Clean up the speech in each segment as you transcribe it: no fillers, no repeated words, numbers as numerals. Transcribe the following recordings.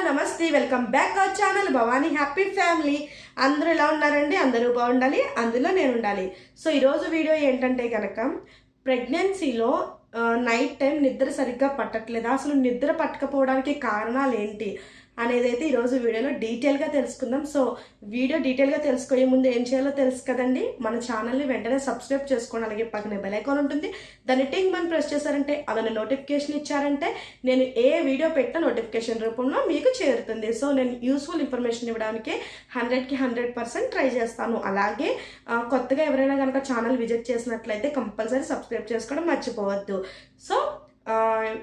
నమస్తే welcome back our channel Bhavani happy family. అందరూ ఎలా ఉన్నారండి? అందరూ బాగుండాలి, అందులో నేను ఉండాలి. సో ఈరోజు వీడియో ఏంటంటే కనుక ప్రెగ్నెన్సీలో నైట్ టైం నిద్ర సరిగ్గా పట్టట్లేదు. అసలు నిద్ర పట్టకపోవడానికి కారణాలు ఏంటి అనేది అయితే ఈరోజు వీడియోలో డీటెయిల్గా తెలుసుకుందాం. సో వీడియో డీటెయిల్గా తెలుసుకోయే ముందు ఏం చేయాలో తెలుసు కదండి. మన ఛానల్ని వెంటనే సబ్స్క్రైబ్ చేసుకోండి. అలాగే పక్కనే బెల్ ఐకాన్ ఉంటుంది, దాన్ని టింగ్ అని ప్రెస్ చేశారంటే అలానే నోటిఫికేషన్ ఇచ్చారంటే నేను ఏ వీడియో పెట్టినా నోటిఫికేషన్ రూపంలో మీకు చేరుతుంది. సో నేను యూస్ఫుల్ ఇన్ఫర్మేషన్ ఇవ్వడానికి 100కి 100% ట్రై చేస్తాను. అలాగే కొత్తగా ఎవరైనా కనుక ఛానల్ విజిట్ చేసినట్లయితే కంపల్సరీ సబ్స్క్రైబ్ చేసుకోవడం మర్చిపోవద్దు. సో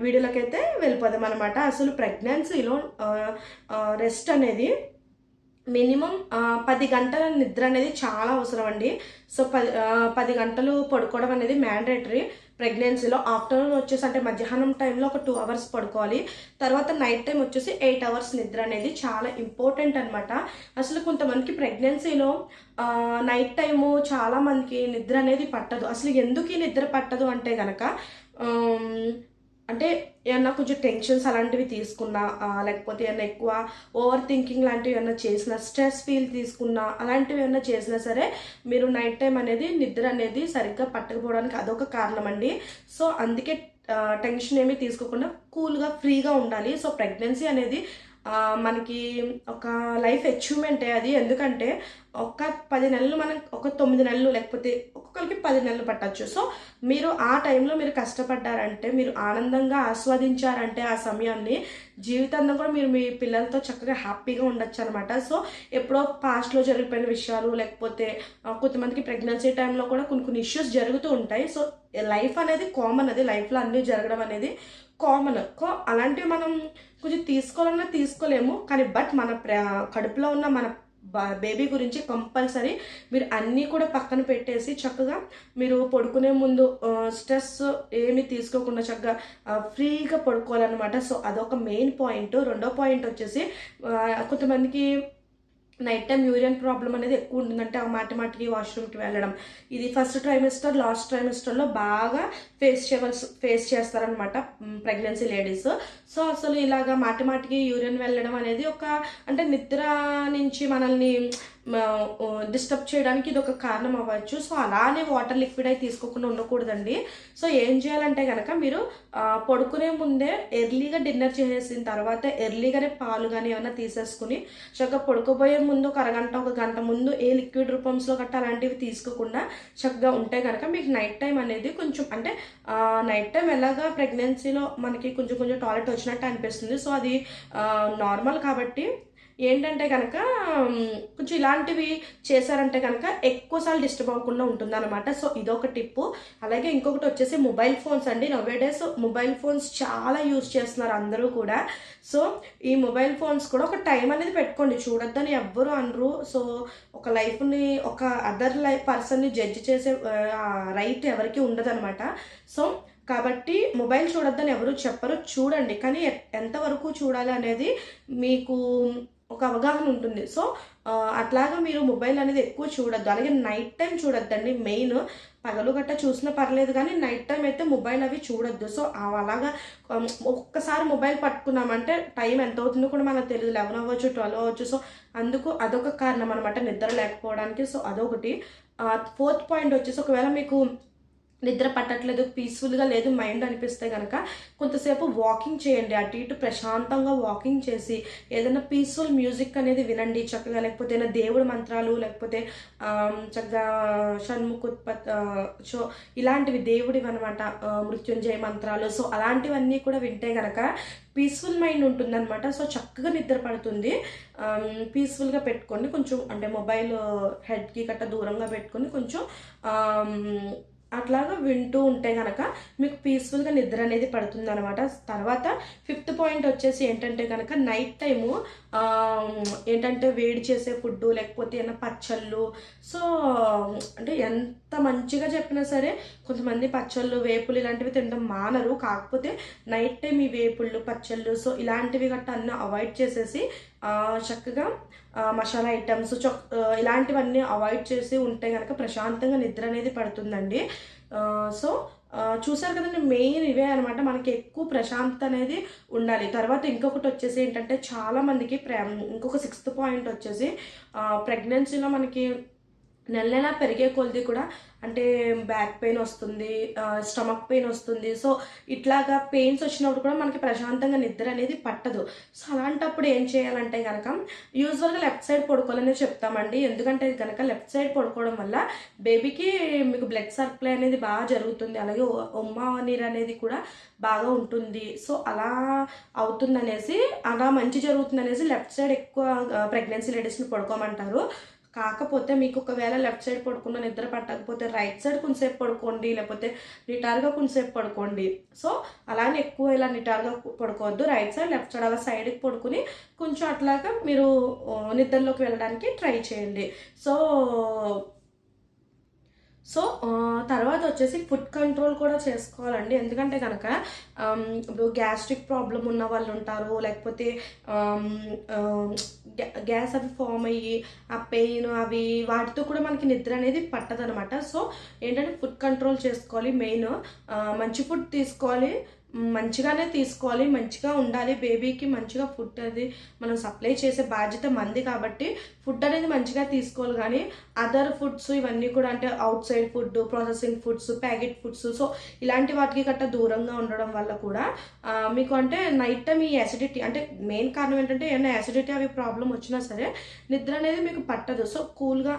వీడియోలోకి అయితే వెళ్ళిపోదాం అనమాట. అసలు ప్రెగ్నెన్సీలో రెస్ట్ అనేది మినిమం 10 గంటల నిద్ర అనేది చాలా అవసరం అండి. సో 10 గంటలు పడుకోవడం అనేది మ్యాండేటరీ ప్రెగ్నెన్సీలో. ఆఫ్టర్నూన్ వచ్చేసి అంటే మధ్యాహ్నం టైంలో ఒక 2 అవర్స్ పడుకోవాలి. తర్వాత నైట్ టైం వచ్చేసి 8 అవర్స్ నిద్ర అనేది చాలా ఇంపార్టెంట్ అనమాట. అసలు కొంతమందికి ప్రెగ్నెన్సీలో నైట్ టైము చాలా మందికి నిద్ర అనేది పట్టదు. అసలు ఎందుకు ఈ నిద్ర పట్టదు అంటే కనుక అంటే ఏమన్నా కొంచెం టెన్షన్స్ అలాంటివి తీసుకున్నా, లేకపోతే ఏమన్నా ఎక్కువ ఓవర్ థింకింగ్ లాంటివి ఏమన్నా చేసినా, స్ట్రెస్ ఫీల్ తీసుకున్నా, అలాంటివి ఏమన్నా చేసినా సరే మీరు నైట్ టైం అనేది నిద్ర అనేది సరిగ్గా పట్టకపోవడానికి అదొక కారణం అండి. సో అందుకే టెన్షన్ ఏమీ తీసుకోకుండా కూల్గా ఫ్రీగా ఉండాలి. సో ప్రెగ్నెన్సీ అనేది మనకి ఒక లైఫ్ అచీవ్మెంటే అది. ఎందుకంటే ఒక 10 నెలలు మనం ఒక 9 నెలలు లేకపోతే ఒక్కొక్కరికి 10 నెలలు పట్టచ్చు. సో మీరు ఆ టైంలో మీరు కష్టపడ్డారంటే, మీరు ఆనందంగా ఆస్వాదించారంటే ఆ సమయాన్ని, జీవితాంతం కూడా మీరు మీ పిల్లలతో చక్కగా హ్యాపీగా ఉండొచ్చు అనమాట. సో ఎప్పుడో పాస్ట్లో జరిగిపోయిన విషయాలు, లేకపోతే కొంతమందికి ప్రెగ్నెన్సీ టైంలో కూడా కొన్ని ఇష్యూస్ జరుగుతూ ఉంటాయి. సో లైఫ్ అనేది కామన్, అది లైఫ్లో అన్నీ జరగడం అనేది కామన్. అలాంటివి మనం కొంచెం తీసుకోవాలన్నా తీసుకోలేము, కానీ బట్ మన కడుపులో ఉన్న మన బేబీ గురించి కంపల్సరీ మీరు అన్నీ కూడా పక్కన పెట్టేసి చక్కగా మీరు పడుకునే ముందు స్ట్రెస్ ఏమీ తీసుకోకుండా చక్కగా ఫ్రీగా పడుకోవాలన్నమాట. సో అదొక మెయిన్ పాయింట్. రెండో పాయింట్ వచ్చేసి కొంతమందికి నైట్ టైం యూరియన్ ప్రాబ్లం అనేది ఎక్కువ ఉంటుందంటే ఆ మాటికి వాష్రూమ్కి వెళ్ళడం. ఇది ఫస్ట్ ట్రైమిస్టర్ లాస్ట్ ట్రైమిస్టర్లో బాగా ఫేస్ చేస్తారనమాట ప్రెగ్నెన్సీ లేడీస్. సో అసలు ఇలాగా మాటికి యూరియన్ వెళ్ళడం అనేది ఒక అంటే నిద్ర నుంచి మనల్ని డిస్టర్బ్ చేయడానికి ఇది ఒక కారణం అవ్వచ్చు. సో అలానే వాటర్ లిక్విడ్ అయి తీసుకోకుండా ఉండకూడదండి. సో ఏం చేయాలంటే కనుక మీరు పడుకునే ముందే ఎర్లీగా డిన్నర్ చేసేసిన తర్వాత ఎర్లీగానే పాలు కానీ ఏమైనా తీసేసుకుని చక్కగా పడుకోబోయే ముందు ఒక అరగంట ఒక గంట ముందు ఏ లిక్విడ్ రూపంలో గట్ట అలాంటివి తీసుకోకుండా చక్కగా ఉంటే కనుక మీకు నైట్ టైం అనేది కొంచెం అంటే నైట్ టైం ఎలాగా ప్రెగ్నెన్సీలో మనకి కొంచెం టాయిలెట్ వచ్చినట్టు అనిపిస్తుంది. సో అది నార్మల్ కాబట్టి ఏంటంటే కనుక కొంచెం ఇలాంటివి చేశారంటే కనుక ఎక్కువసార్లు డిస్టర్బ్ అవ్వకుండా ఉంటుందన్నమాట. సో ఇదొక టిప్పు. అలాగే ఇంకొకటి వచ్చేసి మొబైల్ ఫోన్స్ అండి. నవేడేస్ మొబైల్ ఫోన్స్ చాలా యూజ్ చేస్తున్నారు అందరూ కూడా. సో ఈ మొబైల్ ఫోన్స్ కూడా ఒక టైం అనేది పెట్టుకోండి, చూడొద్దని ఎవ్వరు అనరు. సో ఒక లైఫ్ని ఒక అదర్ పర్సన్ని జడ్జి చేసే రైట్ ఎవరికి ఉండదన్నమాట. సో కాబట్టి మొబైల్ చూడొద్దని ఎవరు చెప్పరు, చూడండి, కానీ ఎంతవరకు చూడాలి అనేది మీకు ఒక అవగాహన ఉంటుంది. సో అట్లాగా మీరు మొబైల్ అనేది ఎక్కువ చూడొద్దు. అలాగే నైట్ టైం చూడొద్దండి. మెయిన్ పగలు గట్ట చూసినా పర్లేదు, కానీ నైట్ టైం అయితే మొబైల్ అవి చూడొద్దు. సో అలాగా ఒక్కసారి మొబైల్ పట్టుకున్నామంటే టైం ఎంత అవుతుందో కూడా మనకు తెలియదు. 11 అవ్వచ్చు, 12 అవ్వచ్చు. సో అందుకు అదొక కారణం అనమాట నిద్ర లేకపోవడానికి. సో అదొకటి. 4th పాయింట్ వచ్చేసి ఒకవేళ మీకు నిద్ర పట్టట్లేదు, పీస్ఫుల్గా లేదు మైండ్ అనిపిస్తే కనుక కొంతసేపు వాకింగ్ చేయండి. అటు ఇటు ప్రశాంతంగా వాకింగ్ చేసి ఏదైనా పీస్ఫుల్ మ్యూజిక్ అనేది వినండి చక్కగా. లేకపోతే ఏదైనా దేవుడి మంత్రాలు, లేకపోతే చక్కగా షణ్ముఖోత్పత్ ఇలాంటివి దేవుడివి అనమాట, మృత్యుంజయ మంత్రాలు. సో అలాంటివన్నీ కూడా వింటే కనుక పీస్ఫుల్ మైండ్ ఉంటుందన్నమాట. సో చక్కగా నిద్ర పడుతుంది. పీస్ఫుల్గా పెట్టుకొని కొంచెం అంటే మొబైల్ హెడ్కి గట్ట దూరంగా పెట్టుకొని కొంచెం అట్లాగా వింటూ ఉంటే కనుక మీకు పీస్ఫుల్గా నిద్ర అనేది పడుతుంది అనమాట. తర్వాత 5th పాయింట్ వచ్చేసి ఏంటంటే కనుక నైట్ టైము ఏంటంటే వేడి చేసే ఫుడ్డు, లేకపోతే ఏమైనా పచ్చళ్ళు. సో అంటే ఎంత మంచిగా చెప్పినా సరే కొంతమంది పచ్చళ్ళు, వేపులు ఇలాంటివి తినడం మానరు. కాకపోతే నైట్ టైం ఈ వేపుళ్ళు, పచ్చళ్ళు సో ఇలాంటివి గట్రా అన్నీ అవాయిడ్ చేసేసి చక్కగా మసాలా ఐటమ్స్ ఇలాంటివన్నీ అవాయిడ్ చేసి ఉంటే కనుక ప్రశాంతంగా నిద్ర అనేది పడుతుందండి. సో చూసారు కదండి, మెయిన్ ఇవే అనమాట. మనకి ఎక్కువ ప్రశాంతత అనేది ఉండాలి. తర్వాత ఇంకొకటి వచ్చేసి ఏంటంటే చాలామందికి ఇంకొక సిక్స్త్ పాయింట్ వచ్చేసి ప్రెగ్నెన్సీలో మనకి నెల నెలా పెరిగే కొలది కూడా అంటే బ్యాక్ పెయిన్ వస్తుంది, స్టమక్ పెయిన్ వస్తుంది. సో ఇట్లాగా పెయిన్స్ వచ్చినప్పుడు కూడా మనకి ప్రశాంతంగా నిద్ర అనేది పట్టదు. సో అలాంటప్పుడు ఏం చేయాలంటే కనుక యూజువల్గా లెఫ్ట్ సైడ్ పడుకోవాలనే చెప్తామండి. ఎందుకంటే కనుక లెఫ్ట్ సైడ్ పడుకోవడం వల్ల బేబీకి మీకు బ్లడ్ సర్క్యులే అనేది బాగా జరుగుతుంది, అలాగే ఉమ్మ నీరు అనేది కూడా బాగా ఉంటుంది. సో అలా అవుతుందనేసి, అలా మంచి జరుగుతుందనేసి లెఫ్ట్ సైడ్ ఎక్కువ ప్రెగ్నెన్సీ లేడీస్ని పడుకోమంటారు. కాకపోతే మీకు ఒకవేళ లెఫ్ట్ సైడ్ పడుకున్న నిద్ర పట్టకపోతే రైట్ సైడ్ కొంచెంసేపు పడుకోండి, లేకపోతే నిటారుగా కొంచెంసేపు పడుకోండి. సో అలానే ఎక్కువ ఇలా నిటారుగా పడుకోవద్దు. రైట్ సైడ్ లెఫ్ట్ సైడ్ అలా సైడ్కి పడుకుని కొంచెం అట్లాగా మీరు నిద్రలోకి వెళ్ళడానికి ట్రై చేయండి. సో సో తర్వాత వచ్చేసి ఫుడ్ కంట్రోల్ కూడా చేసుకోవాలండి. ఎందుకంటే కనుక ఇప్పుడు గ్యాస్ట్రిక్ ప్రాబ్లం ఉన్న వాళ్ళు ఉంటారు, లేకపోతే గ్యాస్ అవి ఫామ్ అయ్యి ఆ పెయిన్ అవి వాటితో కూడా మనకి నిద్ర అనేది పట్టదనమాట. సో ఏంటంటే ఫుడ్ కంట్రోల్ చేసుకోవాలి. మెయిన్ మంచి ఫుడ్ తీసుకోవాలి, మంచిగానే తీసుకోవాలి, మంచిగా ఉండాలి. బేబీకి మంచిగా ఫుడ్ అనేది మనం సప్లై చేసే బాధ్యత మంది కాబట్టి ఫుడ్ అనేది మంచిగా తీసుకోవాలి. కానీ అదర్ ఫుడ్స్ ఇవన్నీ కూడా అంటే out side food, processing foods, packet foods, so ఇలాంటి వాటికి గట్టా దూరంగా ఉండడం వల్ల కూడా మీకు అంటే నైట్ టైం ఈ యాసిడిటీ అంటే మెయిన్ కారణం ఏంటంటే ఏమైనా యాసిడిటీ అవి ప్రాబ్లం వచ్చినా సరే నిద్ర అనేది మీకు పట్టదు. సో కూల్గా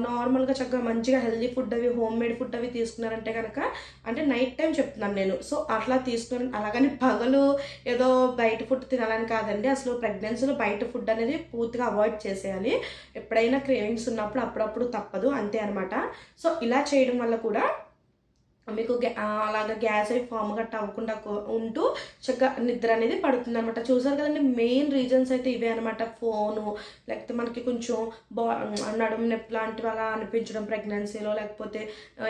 నార్మల్గా చక్కగా మంచిగా హెల్దీ ఫుడ్ అవి హోమ్ మేడ్ ఫుడ్ అవి తీసుకున్నారంటే కనుక అంటే నైట్ టైం చెప్తున్నాను నేను. సో అట్లా తీసుకుని అలాగని పగలు ఏదో బయట ఫుడ్ తినాలని కాదండి. అసలు ప్రెగ్నెన్సీలో బయట ఫుడ్ అనేది పూర్తిగా అవాయిడ్ చేసేయాలి. ఎప్పుడైనా క్రేవింగ్స్ ఉన్నప్పుడు అప్పుడప్పుడు తప్పదు, అంతే అనమాట. సో ఇలా చేయడం వల్ల కూడా మీకు అలాగ గ్యాస్ అవి ఫామ్ గట్ట అవ్వకుండా ఉంటూ చక్కగా నిద్ర అనేది పడుతుంది అనమాట. చూసారు కదండి, మెయిన్ రీజన్స్ అయితే ఇవే అనమాట. ఫోను, లేకపోతే మనకి కొంచెం నడుము నొప్పి లాంటివి అలా అనిపించడం ప్రెగ్నెన్సీలో, లేకపోతే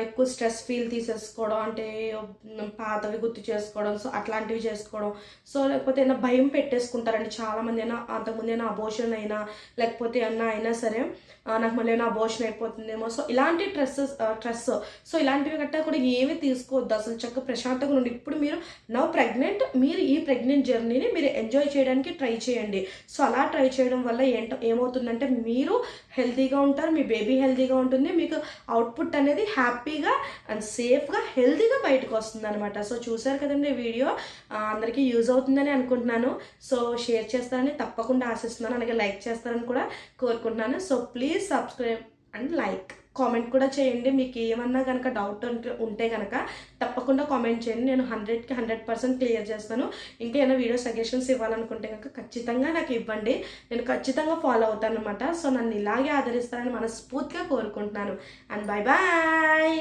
ఎక్కువ స్ట్రెస్ ఫీల్ తీసేసుకోవడం, అంటే పాతవి గుర్తు చేసుకోవడం, సో అట్లాంటివి చేసుకోవడం. సో లేకపోతే ఏమైనా భయం పెట్టేసుకుంటారండి చాలామంది. అయినా అంతకుముందు అయినా అబోషన్ అయినా లేకపోతే ఏమన్నా అయినా సరే నాకు మళ్ళీ ఏమైనా అబోషన్ అయిపోతుందేమో, సో ఇలాంటి స్ట్రెస్ సో ఇలాంటివి గట్టా కూడా ఏమీ తీసుకోవద్దు. అసలు చక్కగా ప్రశాంతంగా ఉండి ఇప్పుడు మీరు ప్రెగ్నెంట్, మీరు ఈ ప్రెగ్నెంట్ జర్నీని మీరు ఎంజాయ్ చేయడానికి ట్రై చేయండి. సో అలా ట్రై చేయడం వల్ల ఏమవుతుందంటే మీరు హెల్తీగా ఉంటారు, మీ బేబీ హెల్తీగా ఉంటుంది, మీకు అవుట్పుట్ అనేది హ్యాపీగా అండ్ సేఫ్గా హెల్తీగా బయటకు వస్తుంది అనమాట. సో చూసారు కదండి, వీడియో అందరికీ యూజ్ అవుతుందని అనుకుంటున్నాను. సో షేర్ చేస్తారని తప్పకుండా ఆశిస్తున్నాను, అలాగే లైక్ చేస్తారని కూడా కోరుకుంటున్నాను. So please subscribe and like, comment కూడా చేయండి. మీకు ఏమన్నా కనుక డౌట్ ఉంటే కనుక తప్పకుండా కామెంట్ చేయండి. నేను 100కి 100% క్లియర్ చేస్తాను. ఇంకా ఏమైనా వీడియో సజెషన్స్ ఇవ్వాలనుకుంటే కనుక ఖచ్చితంగా నాకు ఇవ్వండి, నేను ఖచ్చితంగా ఫాలో అవుతాను అనమాట. సో నన్ను ఇలాగే ఆదరిస్తారని మనస్ఫూర్తిగా కోరుకుంటున్నాను. And bye bye.